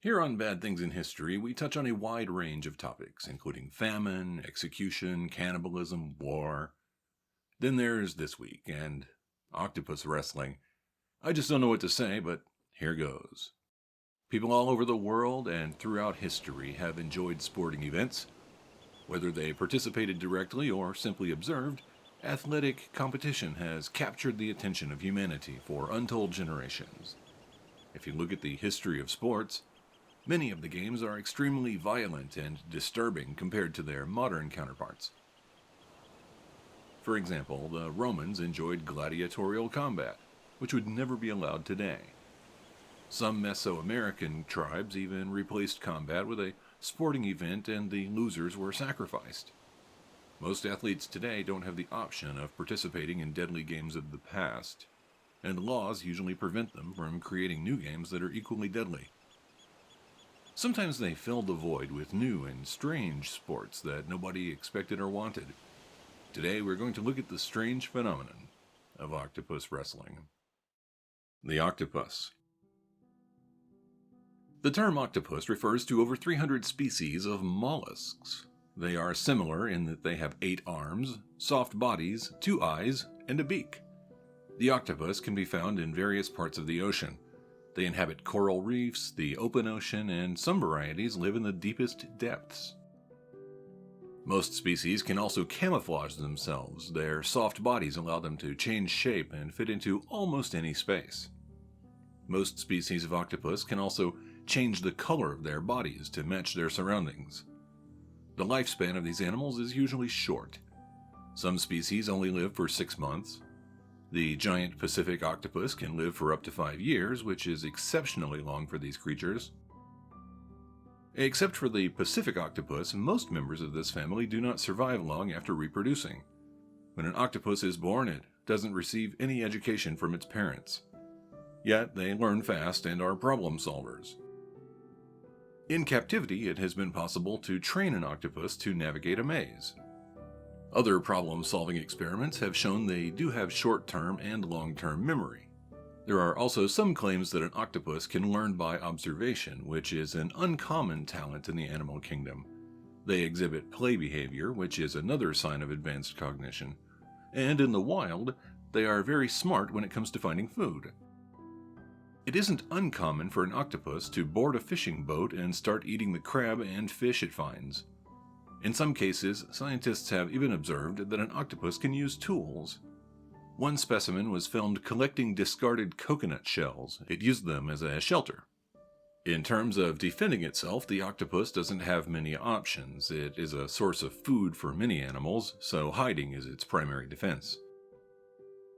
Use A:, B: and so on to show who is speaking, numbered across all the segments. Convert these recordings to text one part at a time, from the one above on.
A: Here on Bad Things in History, we touch on a wide range of topics, including famine, execution, cannibalism, war. Then there's this week, and Octopus Wrestling. I just don't know what to say, but here goes. People all over the world and throughout history have enjoyed sporting events. Whether they participated directly or simply observed, athletic competition has captured the attention of humanity for untold generations. If you look at the history of sports, many of the games are extremely violent and disturbing compared to their modern counterparts. For example, the Romans enjoyed gladiatorial combat, which would never be allowed today. Some Mesoamerican tribes even replaced combat with a sporting event and the losers were sacrificed. Most athletes today don't have the option of participating in deadly games of the past, and laws usually prevent them from creating new games that are equally deadly. Sometimes they fill the void with new and strange sports that nobody expected or wanted. Today we're going to look at the strange phenomenon of octopus wrestling. The octopus. The term octopus refers to over 300 species of mollusks. They are similar in that they have 8 arms, soft bodies, 2 eyes, and a beak. The octopus can be found in various parts of the ocean. They inhabit coral reefs, the open ocean, and some varieties live in the deepest depths. Most species can also camouflage themselves. Their soft bodies allow them to change shape and fit into almost any space. Most species of octopus can also change the color of their bodies to match their surroundings. The lifespan of these animals is usually short. Some species only live for 6 months. The Giant Pacific Octopus can live for up to 5 years, which is exceptionally long for these creatures. Except for the Pacific Octopus, most members of this family do not survive long after reproducing. When an octopus is born, it doesn't receive any education from its parents. Yet they learn fast and are problem solvers. In captivity, it has been possible to train an octopus to navigate a maze. Other problem-solving experiments have shown they do have short-term and long-term memory. There are also some claims that an octopus can learn by observation, which is an uncommon talent in the animal kingdom. They exhibit play behavior, which is another sign of advanced cognition. And in the wild, they are very smart when it comes to finding food. It isn't uncommon for an octopus to board a fishing boat and start eating the crab and fish it finds. In some cases, scientists have even observed that an octopus can use tools. One specimen was filmed collecting discarded coconut shells. It used them as a shelter. In terms of defending itself, the octopus doesn't have many options. It is a source of food for many animals, so hiding is its primary defense.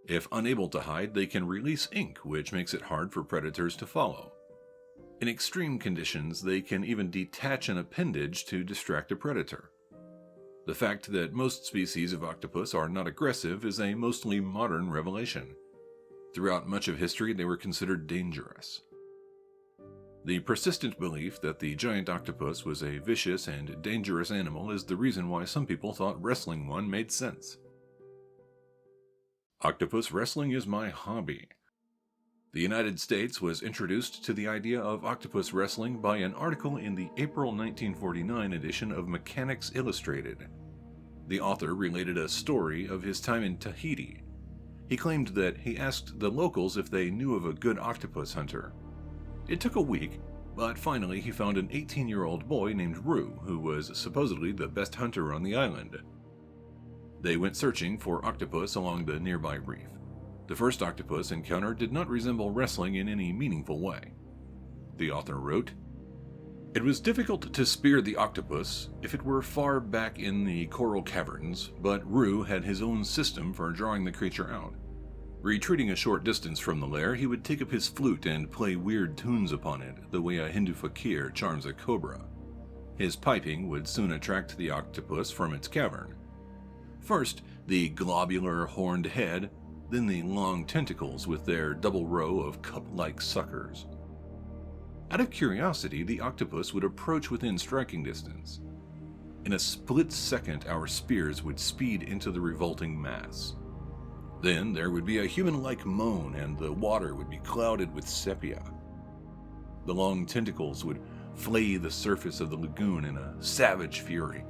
A: If unable to hide, they can release ink, which makes it hard for predators to follow. In extreme conditions, they can even detach an appendage to distract a predator. The fact that most species of octopus are not aggressive is a mostly modern revelation. Throughout much of history, they were considered dangerous. The persistent belief that the giant octopus was a vicious and dangerous animal is the reason why some people thought wrestling one made sense. Octopus wrestling is my hobby. The United States was introduced to the idea of octopus wrestling by an article in the April 1949 edition of Mechanix Illustrated. The author related a story of his time in Tahiti. He claimed that he asked the locals if they knew of a good octopus hunter. It took a week, but finally he found an 18-year-old boy named Rue, who was supposedly the best hunter on the island. They went searching for octopus along the nearby reef. The first octopus encounter did not resemble wrestling in any meaningful way. The author wrote, "It was difficult to spear the octopus if it were far back in the coral caverns, but Rue had his own system for drawing the creature out. Retreating a short distance from the lair, he would take up his flute and play weird tunes upon it, the way a Hindu fakir charms a cobra. His piping would soon attract the octopus from its cavern. First, the globular horned head, then the long tentacles with their double row of cup-like suckers. Out of curiosity, the octopus would approach within striking distance. In a split second, our spears would speed into the revolting mass. Then there would be a human-like moan, and the water would be clouded with sepia. The long tentacles would flay the surface of the lagoon in a savage fury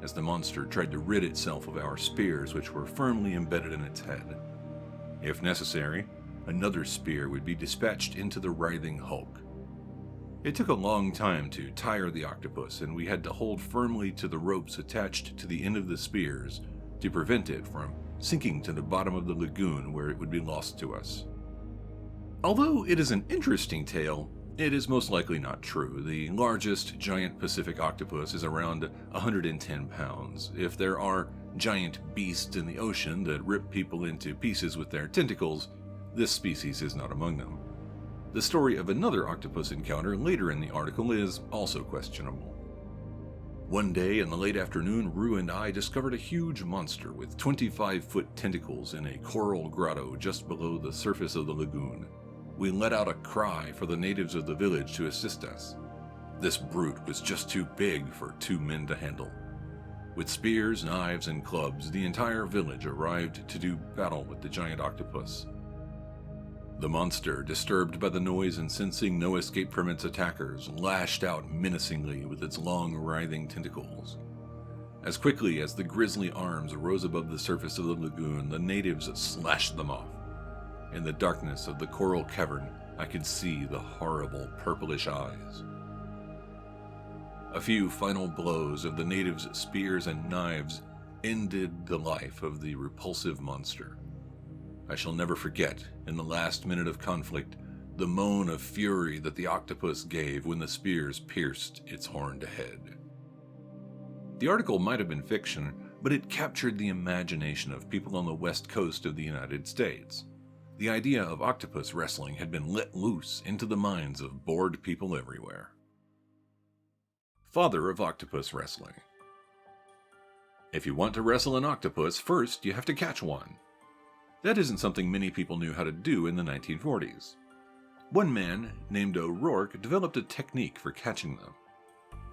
A: as the monster tried to rid itself of our spears, which were firmly embedded in its head. If necessary, another spear would be dispatched into the writhing hulk. It took a long time to tire the octopus, and we had to hold firmly to the ropes attached to the end of the spears to prevent it from sinking to the bottom of the lagoon where it would be lost to us. Although it is an interesting tale, it is most likely not true. The largest giant Pacific octopus is around 110 pounds. If there are giant beasts in the ocean that rip people into pieces with their tentacles, this species is not among them. The story of another octopus encounter later in the article is also questionable. One day in the late afternoon, Rue and I discovered a huge monster with 25-foot tentacles in a coral grotto just below the surface of the lagoon. We let out a cry for the natives of the village to assist us. This brute was just too big for 2 men to handle. With spears, knives, and clubs, the entire village arrived to do battle with the giant octopus. The monster, disturbed by the noise and sensing no escape from its attackers, lashed out menacingly with its long, writhing tentacles. As quickly as the grisly arms rose above the surface of the lagoon, the natives slashed them off. In the darkness of the coral cavern, I could see the horrible purplish eyes. A few final blows of the natives' spears and knives ended the life of the repulsive monster. I shall never forget, in the last minute of conflict, the moan of fury that the octopus gave when the spears pierced its horned head. The article might have been fiction, but it captured the imagination of people on the west coast of the United States. The idea of octopus wrestling had been let loose into the minds of bored people everywhere. Father of octopus wrestling. If you want to wrestle an octopus, first you have to catch one. That isn't something many people knew how to do in the 1940s. One man, named O'Rourke, developed a technique for catching them.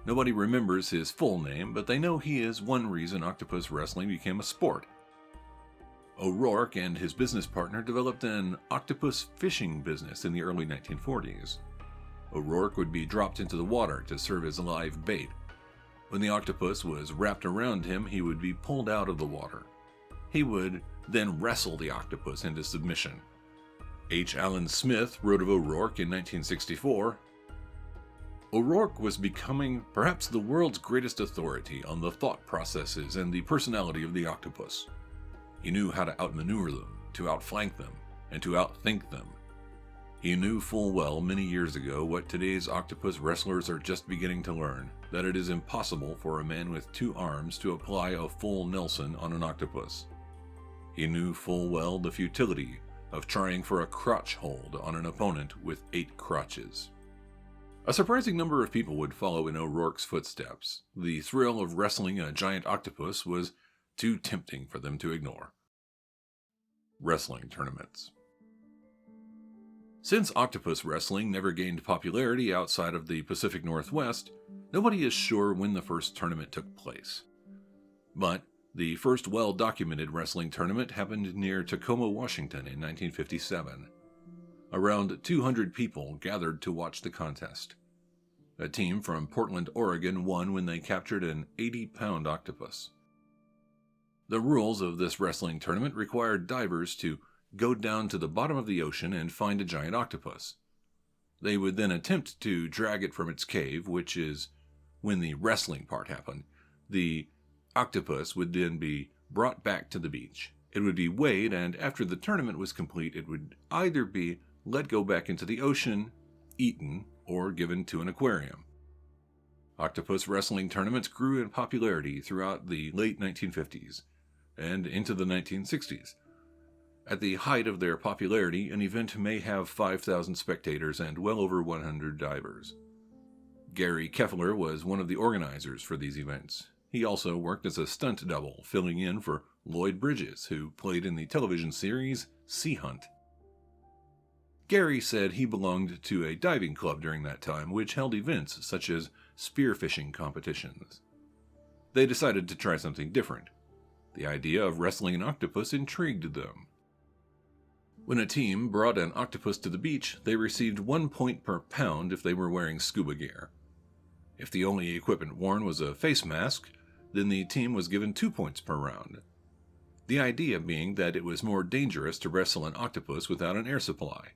A: Nobody remembers his full name, but they know he is one reason octopus wrestling became a sport. O'Rourke and his business partner developed an octopus fishing business in the early 1940s. O'Rourke would be dropped into the water to serve as live bait. When the octopus was wrapped around him, he would be pulled out of the water. He would then wrestle the octopus into submission. H. Allen Smith wrote of O'Rourke in 1964, "O'Rourke was becoming perhaps the world's greatest authority on the thought processes and the personality of the octopus. He knew how to outmaneuver them, to outflank them, and to outthink them. He knew full well many years ago what today's octopus wrestlers are just beginning to learn, that it is impossible for a man with 2 arms to apply a full Nelson on an octopus. He knew full well the futility of trying for a crotch hold on an opponent with 8 crotches." A surprising number of people would follow in O'Rourke's footsteps. The thrill of wrestling a giant octopus was too tempting for them to ignore. Wrestling tournaments. Since octopus wrestling never gained popularity outside of the Pacific Northwest, nobody is sure when the first tournament took place. But the first well-documented wrestling tournament happened near Tacoma, Washington in 1957. Around 200 people gathered to watch the contest. A team from Portland, Oregon won when they captured an 80-pound octopus. The rules of this wrestling tournament required divers to go down to the bottom of the ocean and find a giant octopus. They would then attempt to drag it from its cave, which is when the wrestling part happened. The octopus would then be brought back to the beach. It would be weighed, and after the tournament was complete, it would either be let go back into the ocean, eaten, or given to an aquarium. Octopus wrestling tournaments grew in popularity throughout the late 1950s and into the 1960s. At the height of their popularity, an event may have 5,000 spectators and well over 100 divers. Gary Keffler was one of the organizers for these events. He also worked as a stunt double, filling in for Lloyd Bridges, who played in the television series Sea Hunt. Gary said he belonged to a diving club during that time, which held events such as spearfishing competitions. They decided to try something different. The idea of wrestling an octopus intrigued them. When a team brought an octopus to the beach, they received 1 point per pound if they were wearing scuba gear. If the only equipment worn was a face mask, then the team was given 2 points per round. The idea being that it was more dangerous to wrestle an octopus without an air supply.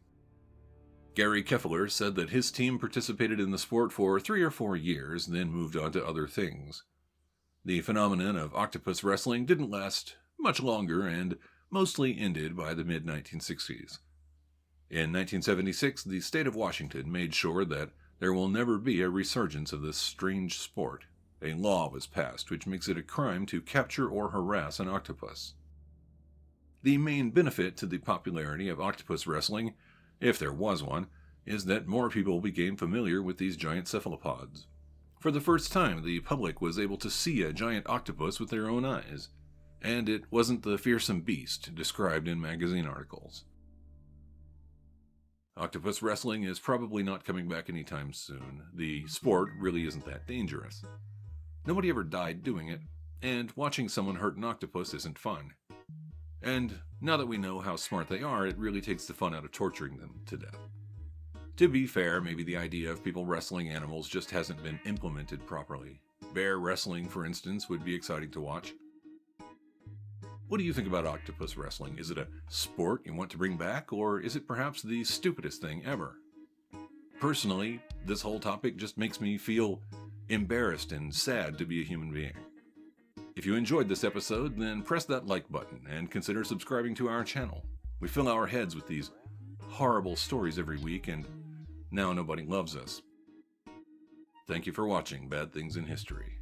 A: Gary Keffler said that his team participated in the sport for 3 or 4 years, then moved on to other things. The phenomenon of octopus wrestling didn't last much longer and mostly ended by the mid-1960s. In 1976, the state of Washington made sure that there will never be a resurgence of this strange sport. A law was passed which makes it a crime to capture or harass an octopus. The main benefit to the popularity of octopus wrestling, if there was one, is that more people became familiar with these giant cephalopods. For the first time, the public was able to see a giant octopus with their own eyes, and it wasn't the fearsome beast described in magazine articles. Octopus wrestling is probably not coming back anytime soon. The sport really isn't that dangerous. Nobody ever died doing it, and watching someone hurt an octopus isn't fun. And now that we know how smart they are, it really takes the fun out of torturing them to death. To be fair, maybe the idea of people wrestling animals just hasn't been implemented properly. Bear wrestling, for instance, would be exciting to watch. What do you think about octopus wrestling? Is it a sport you want to bring back, or is it perhaps the stupidest thing ever? Personally, this whole topic just makes me feel embarrassed and sad to be a human being. If you enjoyed this episode, then press that like button and consider subscribing to our channel. We fill our heads with these horrible stories every week, and now nobody loves us. Thank you for watching Bad Things in History.